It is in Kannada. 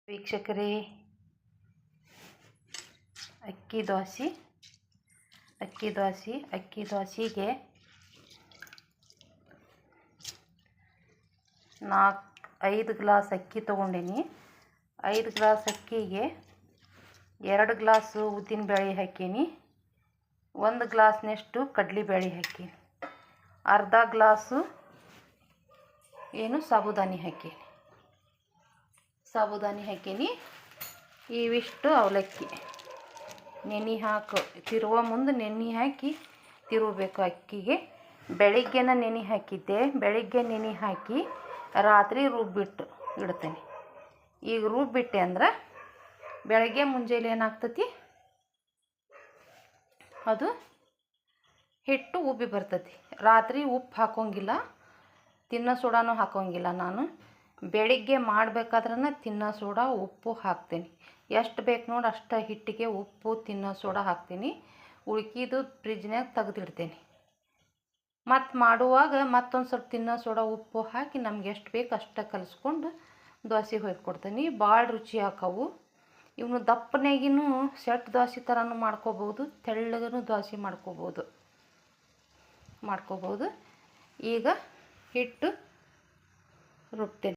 ವೀಕ್ಷಕರೇ, ಅಕ್ಕಿ ದೋಸೆಗೆ 5 ಗ್ಲಾಸ್ ಅಕ್ಕಿ ತೊಗೊಂಡಿನಿ. 5 ಗ್ಲಾಸ್ ಅಕ್ಕಿಗೆ 2 ಗ್ಲಾಸು ಉದ್ದಿನಬೇಳೆ ಹಾಕೀನಿ. 1 ಗ್ಲಾಸ್ನಷ್ಟು ಕಡಲೆಬೇಳೆ ಹಾಕೀನಿ. ಅರ್ಧ ಗ್ಲಾಸು ಸಾಬುದಾನಿ ಹಾಕೀನಿ. ಇವಿಷ್ಟು ಅವಲಕ್ಕಿ ತಿರುವ ಮುಂದೆ ನೆನೆ ಹಾಕಿ ತಿರುಗಬೇಕು. ಅಕ್ಕಿಗೆ ಬೆಳಿಗ್ಗೆನ ನೆನೆ ಹಾಕಿದ್ದೆ. ಬೆಳಿಗ್ಗೆ ನೆನೆ ಹಾಕಿ ರಾತ್ರಿ ರುಬ್ಬಿಟ್ಟು ಇಡ್ತೇನೆ. ಈಗ ರುಬ್ಬಿಟ್ಟೆ ಅಂದ್ರೆ ಬೆಳಗ್ಗೆ ಮುಂಜಾನೆ ಏನಾಗ್ತತಿ, ಅದು ಹಿಟ್ಟು ಉಬ್ಬಿ ಬರ್ತತಿ. ರಾತ್ರಿ ಉಪ್ಪು ಹಾಕೋಂಗಿಲ್ಲ, ತಿನ್ನೋ ಸೋಡಾನು ಹಾಕೋಂಗಿಲ್ಲ. ನಾನು ಬೆಳಿಗ್ಗೆ ಮಾಡಬೇಕಾದ್ರೆ ತಿನ್ನೋ ಸೋಡಾ ಉಪ್ಪು ಹಾಕ್ತೀನಿ. ಎಷ್ಟು ಬೇಕು ನೋಡಿ ಅಷ್ಟು ಹಿಟ್ಟಿಗೆ ಉಪ್ಪು ತಿನ್ನೋ ಸೋಡಾ ಹಾಕ್ತೀನಿ. ಉಳ್ಕಿದು ಫ್ರಿಜ್ನಾಗ ತೆಗೆದಿಡ್ತೇನೆ. ಮತ್ತು ಮಾಡುವಾಗ ಮತ್ತೊಂದು ಸ್ವಲ್ಪ ತಿನ್ನೋ ಸೋಡಾ ಉಪ್ಪು ಹಾಕಿ ನಮ್ಗೆ ಎಷ್ಟು ಬೇಕು ಅಷ್ಟು ಕಲಿಸ್ಕೊಂಡು ದೋಸೆ ಹೊಯ್ಕೊಡ್ತೀನಿ. ಭಾಳ ರುಚಿ ಹಾಕವು. ಇವನು ದಪ್ಪನಾಗಿನೂ ಸೆಟ್ ದೋಸೆ ಥರನೂ ಮಾಡ್ಕೋಬೋದು, ತೆಳ್ಳಗೂ ದೋಸೆ ಮಾಡ್ಕೋಬೋದು. ಈಗ ಹಿಟ್ಟು ರುಬ್ತೇನೆ.